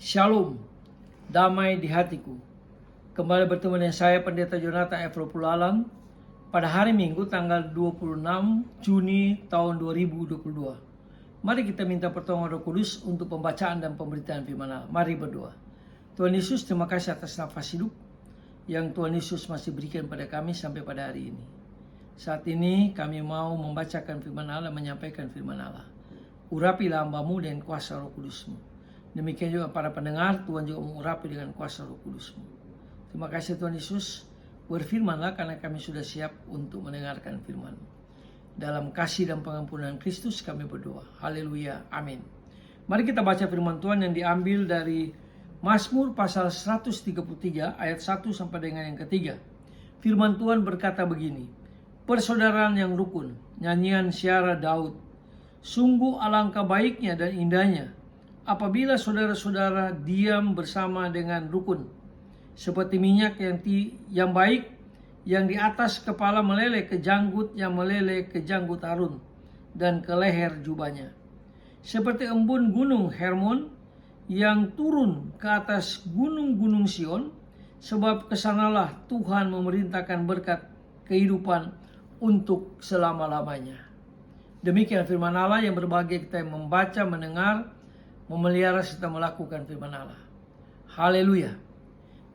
Shalom, damai di hatiku. Kembali bertemu dengan saya Pendeta Jonathan F. Pulalang pada hari Minggu tanggal 26 Juni tahun 2022. Mari kita minta pertolongan Roh Kudus untuk pembacaan dan pemberitaan firman Allah. Mari berdoa. Tuhan Yesus, terima kasih atas nafas hidup yang Tuhan Yesus masih berikan pada kami sampai pada hari ini. Saat ini kami mau membacakan firman Allah, menyampaikan firman Allah. Urapilah hamba-Mu dengan kuasa Roh Kudus-Mu. Demikian juga para pendengar, Tuhan juga mengurapi dengan kuasa Roh Kudus-Mu. Terima kasih Tuhan Yesus, berfirmanlah karena kami sudah siap untuk mendengarkan firman. Dalam kasih dan pengampunan Kristus kami berdoa. Haleluya, amin. Mari kita baca firman Tuhan yang diambil dari Mazmur pasal 133 ayat 1 sampai dengan yang ketiga. Firman Tuhan berkata begini, persaudaraan yang rukun, nyanyian syiar Daud. Sungguh alangkah baiknya dan indahnya apabila saudara-saudara diam bersama dengan rukun, seperti minyak yang baik yang di atas kepala meleleh ke janggut, yang meleleh ke janggut Harun dan ke leher jubahnya. Seperti embun gunung Hermon yang turun ke atas gunung-gunung Sion, sebab kesanalah Tuhan memerintahkan berkat kehidupan untuk selama-lamanya. Demikian firman Allah yang berbahagia kita yang membaca, mendengar, memelihara serta melakukan firman Allah. Haleluya.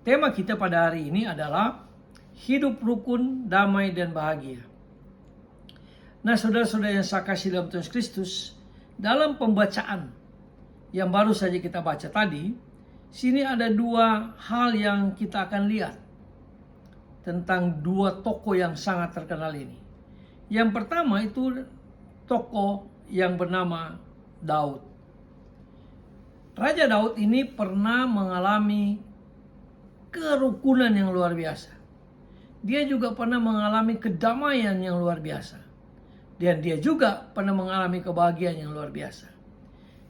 Tema kita pada hari ini adalah hidup rukun, damai dan bahagia. Nah, saudara-saudara yang saya kasih dalam Tuhan Kristus, dalam pembacaan yang baru saja kita baca tadi, sini ada dua hal yang kita akan lihat tentang dua tokoh yang sangat terkenal ini. Yang pertama itu tokoh yang bernama Daud. Raja Daud ini pernah mengalami kerukunan yang luar biasa. Dia juga pernah mengalami kedamaian yang luar biasa. Dan dia juga pernah mengalami kebahagiaan yang luar biasa.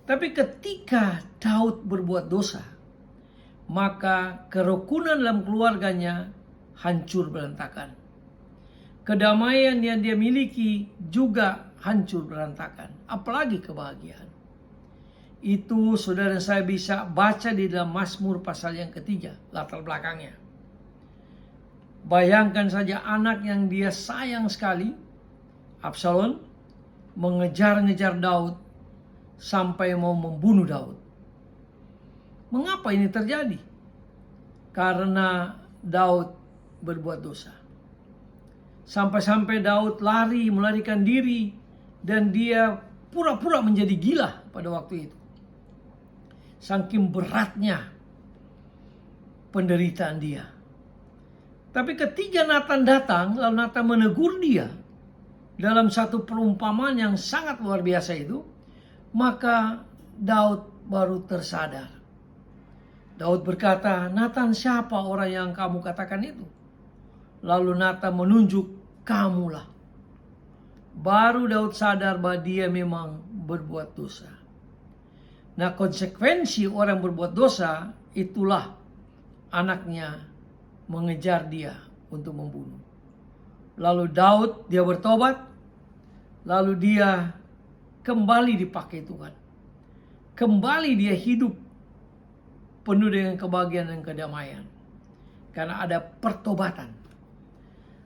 Tapi ketika Daud berbuat dosa, maka kerukunan dalam keluarganya hancur berantakan. Kedamaian yang dia miliki juga hancur berantakan, apalagi kebahagiaan. Itu saudara saya bisa baca di dalam Mazmur pasal yang ketiga, latar belakangnya. Bayangkan saja anak yang dia sayang sekali, Absalom, mengejar-ngejar Daud sampai mau membunuh Daud. Mengapa ini terjadi? Karena Daud berbuat dosa. Sampai-sampai Daud melarikan diri, dan dia pura-pura menjadi gila pada waktu itu. Saking beratnya penderitaan dia. Tapi ketika Nathan datang, lalu Nathan menegur dia dalam satu perumpamaan yang sangat luar biasa itu, maka Daud baru tersadar. Daud berkata, Nathan, siapa orang yang kamu katakan itu? Lalu Nathan menunjuk, kamulah. Baru Daud sadar bahwa dia memang berbuat dosa. Nah, konsekuensi orang berbuat dosa itulah anaknya mengejar dia untuk membunuh. Lalu Daud dia bertobat, lalu dia kembali dipakai Tuhan. Kembali dia hidup penuh dengan kebahagiaan dan kedamaian. Karena ada pertobatan.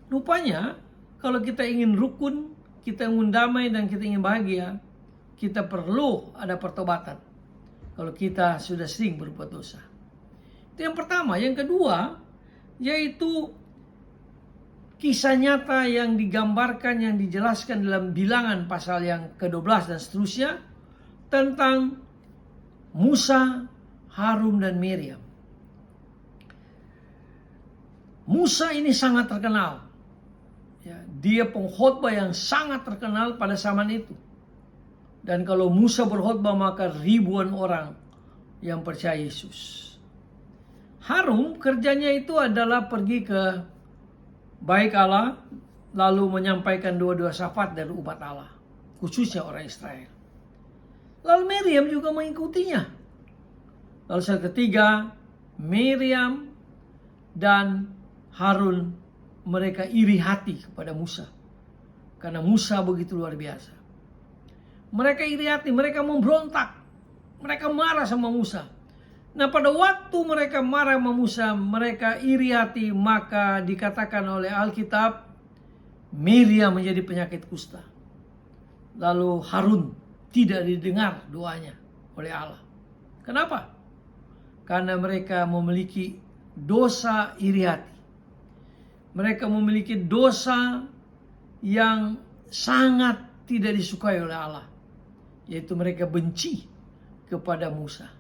Rupanya kalau kita ingin rukun, kita ingin damai dan kita ingin bahagia, kita perlu ada pertobatan. Kalau kita sudah sering berbuat dosa. Itu yang pertama. Yang kedua, yaitu kisah nyata yang digambarkan, yang dijelaskan dalam Bilangan pasal yang ke-12 dan seterusnya, tentang Musa, Harun dan Miriam. Musa ini sangat terkenal. Ya, dia pengkhotbah yang sangat terkenal pada zaman itu. Dan kalau Musa berkhotbah, maka ribuan orang yang percaya Yesus. Harun kerjanya itu adalah pergi ke bait Allah, lalu menyampaikan doa-doa syafaat dari umat Allah, khususnya orang Israel. Lalu Miriam juga mengikutinya. Lalu yang ketiga, Miriam dan Harun, mereka iri hati kepada Musa. Karena Musa begitu luar biasa. Mereka iri hati, mereka memberontak. Mereka marah sama Musa. Nah, pada waktu mereka marah sama Musa, mereka iri hati, maka dikatakan oleh Alkitab, Miriam menjadi penyakit kusta. Lalu Harun tidak didengar doanya oleh Allah. Kenapa? Karena mereka memiliki dosa iri hati. Mereka memiliki dosa yang sangat tidak disukai oleh Allah, yaitu mereka benci kepada Musa.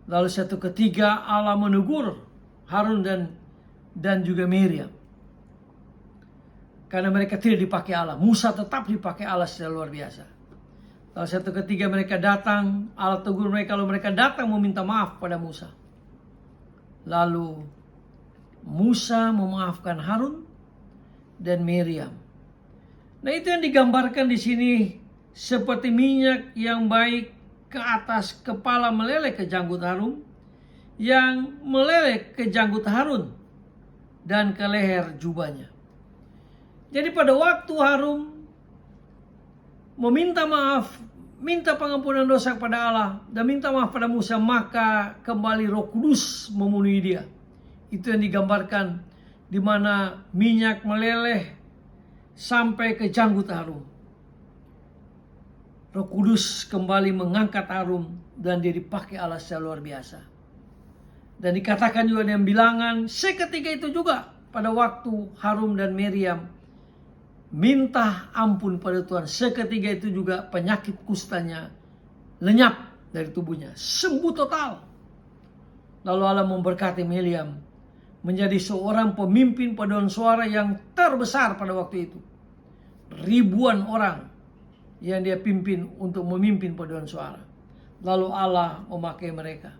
Lalu satu ketiga Allah menegur Harun dan juga Miriam. Karena mereka tidak dipakai Allah. Musa tetap dipakai Allah secara luar biasa. Lalu satu ketiga mereka datang, Allah tegur mereka, lalu mereka datang meminta maaf pada Musa. Lalu Musa memaafkan Harun dan Miriam. Nah, itu yang digambarkan di sini seperti minyak yang baik ke atas kepala meleleh ke janggut Harun, yang meleleh ke janggut Harun dan ke leher jubahnya. Jadi pada waktu Harun meminta maaf, minta pengampunan dosa kepada Allah dan minta maaf pada Musa, maka kembali Roh Kudus memenuhi dia. Itu yang digambarkan di mana minyak meleleh sampai ke janggut Harun. Roh Kudus kembali mengangkat Harun dan dia dipakai Allah secara luar biasa. Dan dikatakan juga dalam bilangan, seketika itu juga pada waktu Harun dan Miriam minta ampun pada Tuhan, seketika itu juga penyakit kustanya lenyap dari tubuhnya, sembuh total. Lalu Allah memberkati Miriam menjadi seorang pemimpin paduan suara yang terbesar pada waktu itu. Ribuan orang yang dia pimpin untuk memimpin paduan suara. Lalu Allah memakai mereka.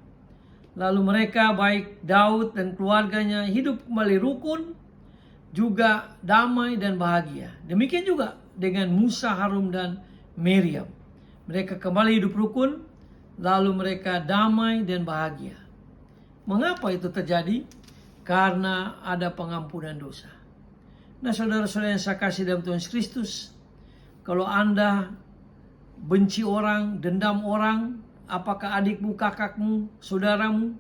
Lalu mereka baik Daud dan keluarganya hidup kembali rukun, juga damai dan bahagia. Demikian juga dengan Musa, Harun dan Miriam. Mereka kembali hidup rukun, lalu mereka damai dan bahagia. Mengapa itu terjadi? Karena ada pengampunan dosa. Nah, saudara-saudara yang saya kasih dalam Tuhan Yesus Kristus, kalau Anda benci orang, dendam orang, apakah adikmu, kakakmu, saudaramu,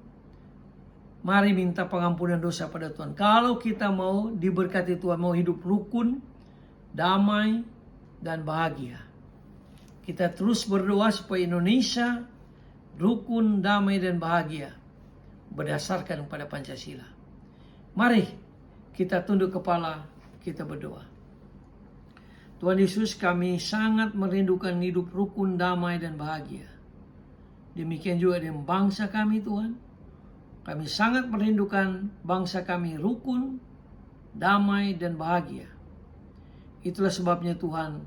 mari minta pengampunan dosa pada Tuhan. Kalau kita mau diberkati Tuhan, mau hidup rukun, damai, dan bahagia. Kita terus berdoa supaya Indonesia rukun, damai, dan bahagia berdasarkan pada Pancasila. Mari kita tunduk kepala, kita berdoa. Tuhan Yesus, kami sangat merindukan hidup rukun, damai, dan bahagia. Demikian juga dengan bangsa kami, Tuhan. Kami sangat merindukan bangsa kami rukun, damai, dan bahagia. Itulah sebabnya Tuhan,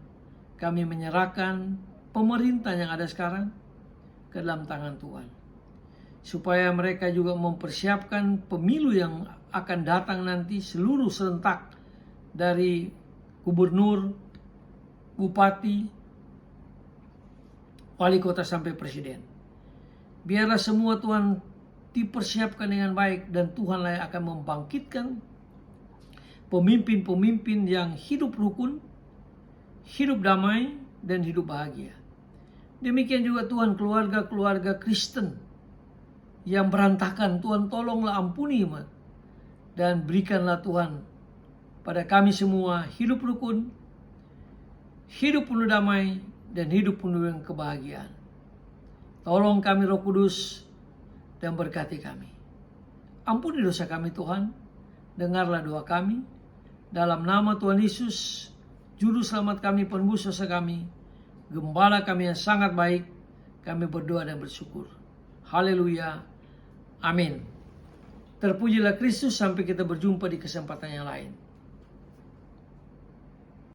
kami menyerahkan pemerintah yang ada sekarang ke dalam tangan Tuhan. Supaya mereka juga mempersiapkan pemilu yang akan datang nanti, seluruh serentak dari gubernur, bupati, wali kota sampai presiden. Biarlah semua Tuhan dipersiapkan dengan baik dan Tuhanlah yang akan membangkitkan pemimpin-pemimpin yang hidup rukun, hidup damai, dan hidup bahagia. Demikian juga Tuhan keluarga-keluarga Kristen yang berantakan, Tuhan tolonglah ampuni dan berikanlah Tuhan pada kami semua hidup rukun, hidup penuh damai, dan hidup penuh dengan kebahagiaan. Tolong kami Roh Kudus dan berkati kami. Ampuni dosa kami Tuhan, dengarlah doa kami. Dalam nama Tuhan Yesus, Juru Selamat kami, penebus dosa kami, Gembala kami yang sangat baik, kami berdoa dan bersyukur. Haleluya. Amin. Terpujilah Kristus, sampai kita berjumpa di kesempatan yang lain.